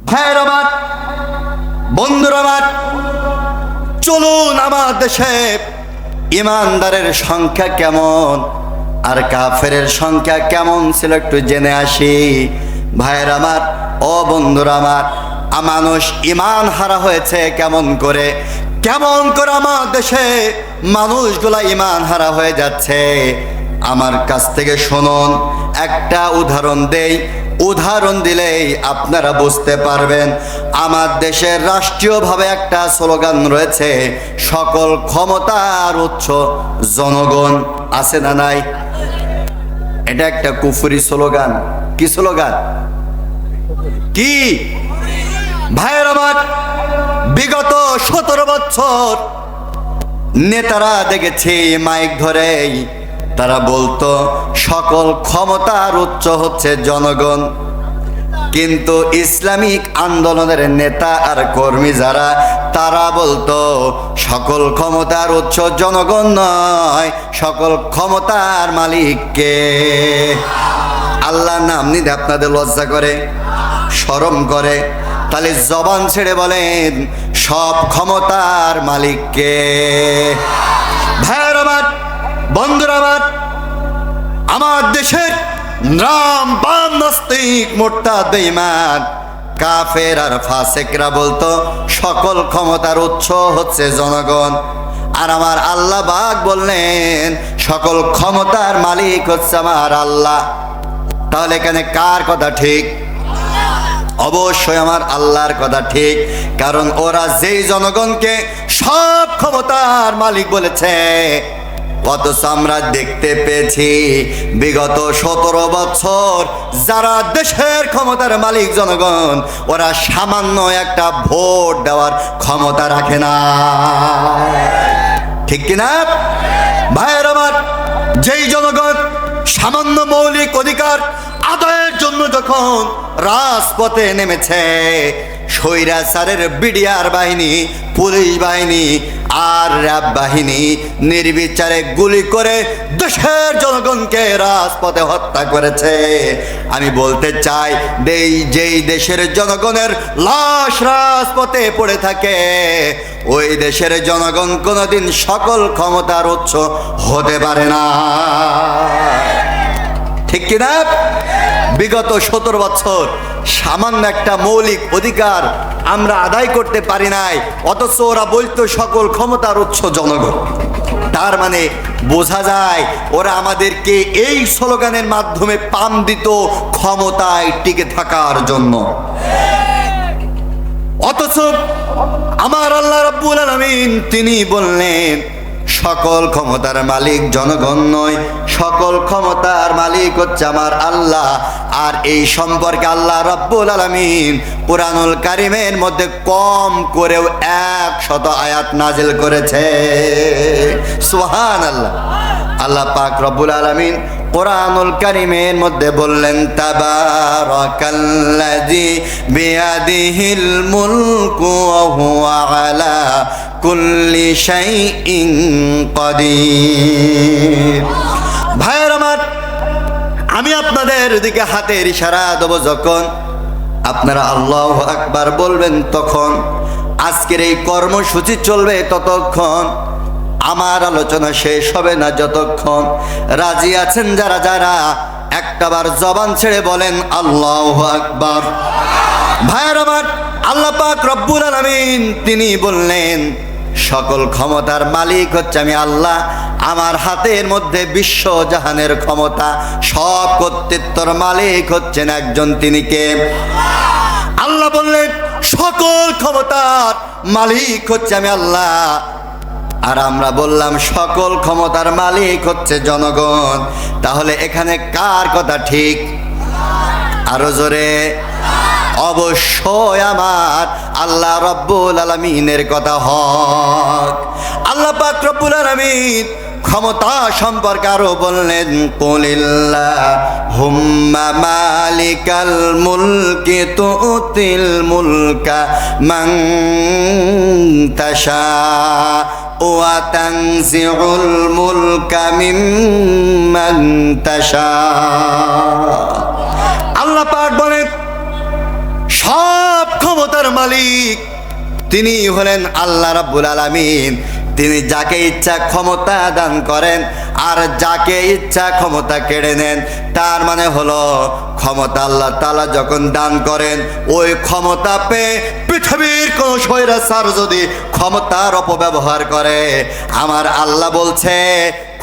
ভাইয়ের আমার, বন্ধুরা আমার, চলুন আমার দেশে ইমানদারের সংখ্যা কেমন আর কাফেরের সংখ্যা কেমন ছিল একটু জেনে আসি। ভাইয়ের আমার, ও বন্ধুরা আমার, মানুষ ইমান হারা হয়েছে কেমন করে আমার দেশে মানুষগুলা ইমান হারা হয়ে যাচ্ছে। আমার কাছ থেকে শুনুন, একটা উদাহরণ দেই, উদাহরণ দিলেই আপনারা বুঝতে পারবেন। আমার দেশের রাষ্ট্রীয়ভাবে একটা স্লোগান রয়েছে, সকল ক্ষমতার উৎস জনগণ, আছে না নাই? এটা একটা কুফরি স্লোগান। কি স্লোগান? কি ভাইয়ের আমার, বিগত 17 বছর নেতারা দেখেছি মাইক ধরেই তারা বলতো সকল ক্ষমতার উৎস হচ্ছে জনগণ। কিন্তু ইসলামিক আন্দোলনের নেতা আর কর্মী যারা, তারা বলতো সকল ক্ষমতার উৎস জনগণ নয়, সকল ক্ষমতার মালিককে। আল্লাহর নাম নিতে আপনাদের লজ্জা করে, শরম করে? তাহলে জবান ছেড়ে বলেন সব ক্ষমতার মালিককে। ভাইয়ের আমার, বন্ধুরা আমার, আমার দেশের রাম বাম নাস্তিক মোরতাদ বেঈমান কাফের আর ফাসেকরা বলতো সকল ক্ষমতার উৎস হচ্ছে জনগণ। আর আমার আল্লাহ পাক বললেন সকল ক্ষমতার মালিক হচ্ছে আমার আল্লাহ। তাহলে এখানে কার কথা ঠিক? অবশ্যই আমার আল্লাহর কথা ঠিক, কারণ ওরা যেই জনগণকে সব ক্ষমতার মালিক বলেছে, অথচ আমরা দেখতে পেয়েছি বিগত 17 বছর যারা দেশের ক্ষমতার মালিক জনগণ, ওরা সামান্য একটা ভোট দেওয়ার ক্ষমতা রাখে না। ঠিক কিনা ভাইয়ের আমার? যেই জনগণ সামান্য মৌলিক অধিকার আদায়ের জন্য যখন রাজপথে নেমেছে, স্বৈরাচারের বিডিআর বাহিনী, পুলিশ বাহিনী আর র্যাব বাহিনী নির্বিচারে গুলি করে দেশের জনগণকে রাজপথে হত্যা করেছে। আমি বলতে চাই, যেই দেশের জনগণের লাশ রাজপথে পড়ে থাকে, ওই দেশের জনগণ কোনোদিন সকল ক্ষমতার উৎস হতে পারে না। ঠিক কিনা? বিগত 17 বছর সামান্য একটা মৌলিক অধিকার আমরা আদায় করতে পারি নাই, অথচ ওরা বলতো সকল ক্ষমতার উৎস জনগণ। তার মানে বোঝা যায় ওরা আমাদেরকে এই স্লোগানের মাধ্যমে পাম দিত ক্ষমতায় টিকে থাকার জন্য। অথচ আমার আল্লাহ রাব্বুল আলামিন তিনি বললেন সকল ক্ষমতার মালিক জনগণ নয়, সকল ক্ষমতার মালিক হচ্ছে আমার আল্লাহ। আর এই সম্পর্কে আল্লাহ রাব্বুল আলামিন কুরআনুল কারীমের মধ্যে কম করেও 100 আয়াত নাজিল করেছে। সুবহানাল্লাহ। আল্লাহ পাক রব্বুল আলামিন কুরআনুল কারীমের মধ্যে বললেন, তাবারাকাল্লাযী বিয়াদিহিল মুলকু ওয়া হুয়া আলা কুল্লি শাইইন কাদির। ভাইয়ের আমার, আমি আপনাদের দিকে হাতের ইশারা দেব, যখন আপনারা আল্লাহু আকবার বলবেন তখন আজকের এই কর্মসূচি চলবে ততক্ষণ, আমার আলোচনা শেষ হবে না যতক্ষণ। রাজি আছেন যারা যারা একটাবার জবান ছেড়ে বলেন আল্লাহু আকবার। ভাইয়ের আমার, আল্লাহ পাক রব্বুল আলামিন তিনি বললেন সকল ক্ষমতার মালিক হচ্ছে আমি আল্লাহ। আমার হাতের মধ্যে বিশ্ব জাহানের ক্ষমতা, সব কর্তৃত্বর মালিক হচ্ছেন একজন, তিনি কে? আল্লাহ বললেন সকল ক্ষমতার মালিক হচ্ছে আমি আল্লাহ। আর আমরা বললাম সকল ক্ষমতার মালিক হচ্ছে জনগণ। তাহলে এখানে কার কথা ঠিক? আরো জোরে। অবশ্যই আমার আল্লাহ রাব্বুল আলামিনের কথা হক। আল্লাহ পাক রব্বুল আলামিন ক্ষমতা সম্পর্কে আরো বললেন, কুলিল্লাহুম্মা মালিকাল মুলকি তুতিল মুলকা মান তাশা ওয়া তানজিউল মুলকা মিম্মান তাশা। আল্লাহ পাক বলেন সব সব ক্ষমতার মালিক তিনি হলেন আল্লাহ রাব্বুল আলামিন। তিনি যাকে ইচ্ছা ক্ষমতা দান করেন আর যাকে ইচ্ছা ক্ষমতা কেড়ে নেন। তার মানে হলো ক্ষমতা আল্লাহ তাআলা যখন দান করেন, ওই ক্ষমতা পেয়ে পৃথিবীর কোন স্বৈরাচার যদি ক্ষমতার অপব্যবহার করে, আমার আল্লাহ বলছে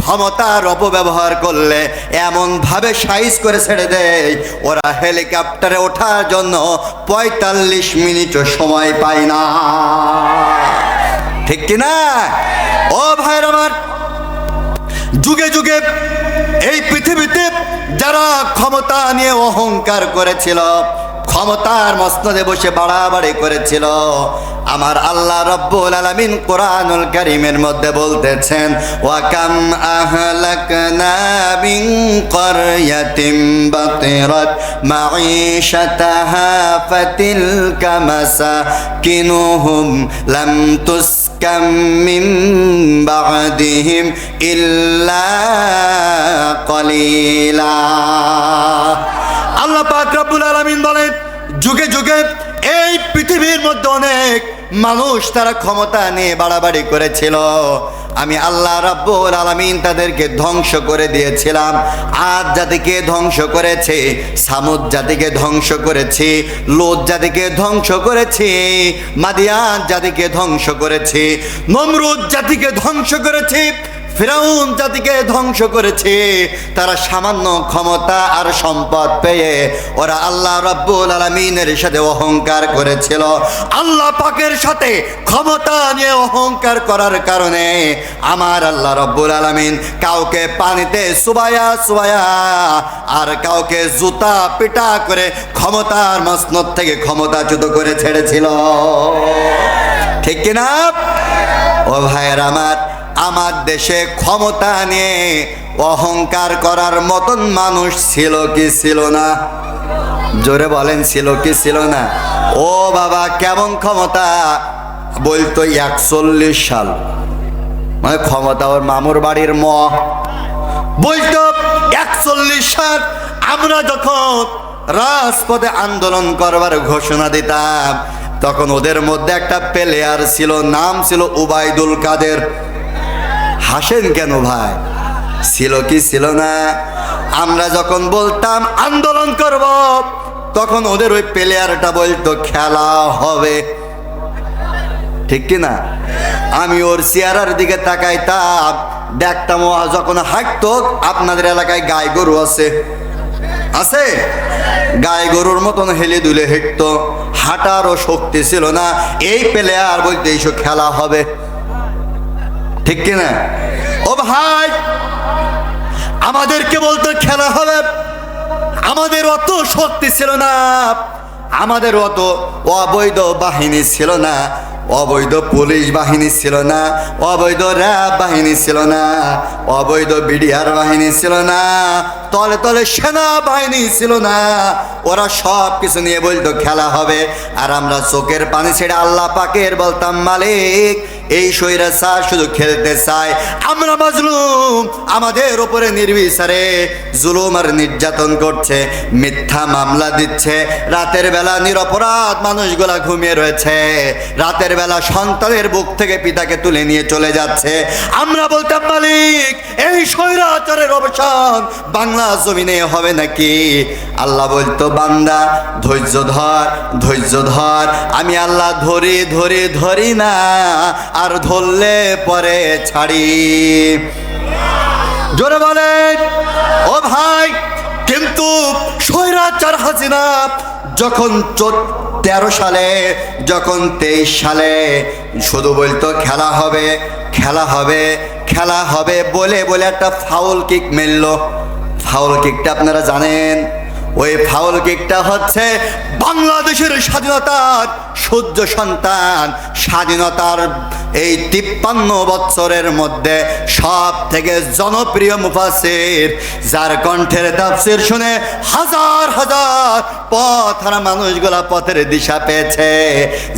ক্ষমতার অপব্যবহার করলে এমন ভাবে সাইজ করে ছেড়ে দেয়, ওরা হেলিকপ্টারে ওঠার জন্য ৪৫ মিনিটও সময় পায় না। ঠিক কিনা? ও ভাইর আমার, যুগে যুগে এই পৃথিবীতে যারা ক্ষমতা নিয়ে অহংকার করেছিল, ক্ষমতার মসনদে বসে বাড়াবাড়ি করেছিল, আমার আল্লাহ রাব্বুল আলামিন কোরআনুল কারীমের মধ্যে বলতেছেন, ওয়া কাম আহলাকনা মিন ক্বরয়াতিন বাতিরাত মাঈশাতাহা ফাতিলকা মাসাকিনুহুম লাম তুসকাম মিন বা'দিহিম ইল্লা কলিলা। আল্লাহ পাক রব্বুল আলামিন বলেন, যুগে যুগে এই পৃথিবীর মধ্যে অনেক মানুষ তারা ক্ষমতা নিয়ে বাড়াবাড়ি করেছিল, আমি আল্লাহ রাব্বুল আলামিন তাদেরকে ধ্বংস করে দিয়েছিলাম। আদ জাতিকে ধ্বংস করেছে, সামুদ জাতিকে ধ্বংস করেছি, লূত জাতিকে ধ্বংস করেছি, মাদিয়ান জাতিকে ধ্বংস করেছি, নমরুদ জাতিকে ধ্বংস করেছি, ফিরাউন জাতিকে ধ্বংস করেছে। তারা সামান্য ক্ষমতা আর সম্পদ পেয়ে ওরা আল্লাহ রাব্বুল আলামিনের সাথে অহংকার করেছিল। আল্লাহ পাকের সাথে ক্ষমতা নিয়ে অহংকার করার কারণে আমার আল্লাহ রাব্বুল আলামিন কাউকে পানিতে চুবায়া চুবায়া আর কাউকে জুতা পিটা করে ক্ষমতার মসনদ থেকে ক্ষমতাচ্যুত করে ছেড়েছিল। ঠিক কিনা? ও ভাইয়ের আমার, আমার দেশে ক্ষমতা নিয়ে অহংকার করার মতন মানুষ ছিল কি ছিল না? জোরে বলেন, ছিল কি ছিল না? ও বাবা, কেমন ক্ষমতা বলতো? ৪১ সাল, মানে ক্ষমতা ওর মামুর বাড়ির বলতো ৪১ সাল আমরা যখন রাজপথে আন্দোলন করবার ঘোষণা দিতাম, তখন ওদের মধ্যে একটা প্লেয়ার ছিল, নাম ছিল উবাইদুল কাদের। হাসেন কেন ভাই? ছিল কি ছিল না? আমরা যখন বলতাম আন্দোলন করব, তখন ওদের ওই প্লেয়ারটা বলতো খেলা হবে। ঠিক কি না? আমি ওর চেহারার দিকে তাকাইতাম, দেখতাম ও যখন হাঁটতো, আপনাদের এলাকায় গাই গরু আছে আছে গাই গরুর মতন হেলে দুলে হেঁটতো, হাঁটারও শক্তি ছিল না। এই প্লেয়ার বলতে এইসব খেলা হবে। ঠিক কিনা? ও ভাই, আমাদেরকে বলতো খেলা হবে। আমাদের অত শক্তি ছিল না, আমাদের অত অবৈধ বাহিনী ছিল না, অবৈধ পুলিশ বাহিনী ছিল না, অবৈধ র্যাব বাহিনী ছিল না, অবৈধ বিডিআর বাহিনী ছিল না, তলে তলে সেনা বাহিনী ছিল না। ওরা সব কিছু নিয়ে বলতো খেলা হবে, আর আমরা চোখের পানি ছেড়ে আল্লাহ পাকের বলতাম, মালিক এই স্বৈরাচার শুধু খেলতে চায়, আমরা মাজলুম, আমাদের উপরে নির্বিচারে জুলুম আর নির্যাতন করছে, মিথ্যা মামলা দিচ্ছে। রাতের বেলা নিরপরাধ মানুষগুলা ঘুমিয়ে রয়েছে, রাতের বেলা সন্তানের বুক থেকে পিতাকে তুলে নিয়ে চলে যাচ্ছে। আমরা বলতাম, মালিক এই স্বৈরাচারের অবসান বাংলা জমিনে হবে নাকি? আল্লাহ বলতো, বান্দা ধৈর্য ধর, ধৈর্য ধর, আমি আল্লাহ ধরি ধরি ধরি না, আর ধরলে পরে ছাড়ি। জোরে বলেন ও ভাই। কিন্তু স্বৈরাচার হাসিনা যখন 13 সালে, যখন 23 সালে শুধু বলতো খেলা হবে, খেলা হবে, খেলা হবে বলে বলে একটা ফাউল কিক মেলল। ফাউল কিকটা আপনারা জানেন? ওই ফাউল কিকটা হচ্ছে বাংলাদেশের স্বাধীনতার সূর্য সন্তান, স্বাধীনতার এই 53 বছরের মধ্যে সব থেকে জনপ্রিয় মুফাসসির, যার কণ্ঠের তাফসীর শুনে হাজার হাজার পথহারা মানুষগুলা পথের দিশা পেয়েছে,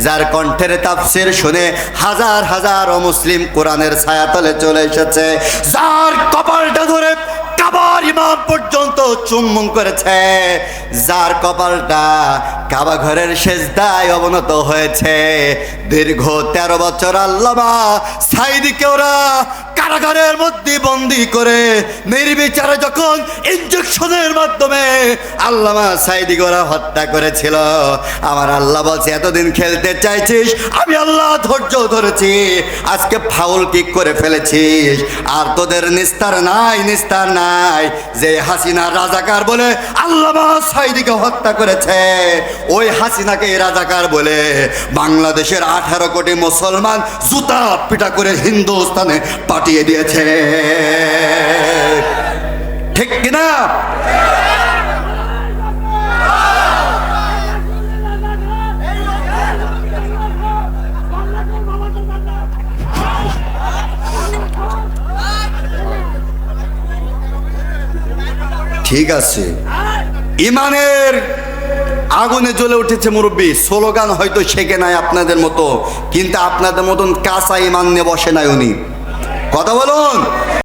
যার কণ্ঠের তাফসীর শুনে হাজার হাজার অমুসলিম কোরআনের ছায়াতলে চলে এসেছে, যার কপালটা ধরে কাবার ইমাম পর্যন্ত চুম্বন করেছে, যার কপালটা কাবা ঘরের সেজদায় অবনত হয়েছে। দীর্ঘ 13 বছর আল্লামা সাঈদীকে ওরা কারাগারের মধ্যে বন্দী করে নির্বিচারে যখন ইনজেকশনের মাধ্যমে আল্লামা সাঈদীকে ওরা হত্যা করেছিল, আমার আল্লাহ বলছে এতদিন খেলতে চাইছিস, আমি আল্লাহ ধৈর্য ধরেছি, আজকে ফাউল কিক করে ফেলেছিস, আর তোদের নিস্তার নাই, নিস্তার নাই। যে হাসিনা রাজাকার বলে আল্লামা সাঈদীকে হত্যা করেছে, ওই হাসিনাকে রাজাকার বলে বাংলাদেশের 18 কোটি মুসলমান জুতা পিটা করে হিন্দুস্তানে পাঠিয়ে দিয়েছে। ঠিক কিনা? ঠিক আছে, ইমানের আগুনে জ্বলে উঠেছে মুরব্বী, স্লোগান হয়তো শেখে নাই আপনাদের মতো, কিন্তু আপনাদের মতন কাঁচা ইমান নিয়ে বসে নাই উনি। কথা বলুন।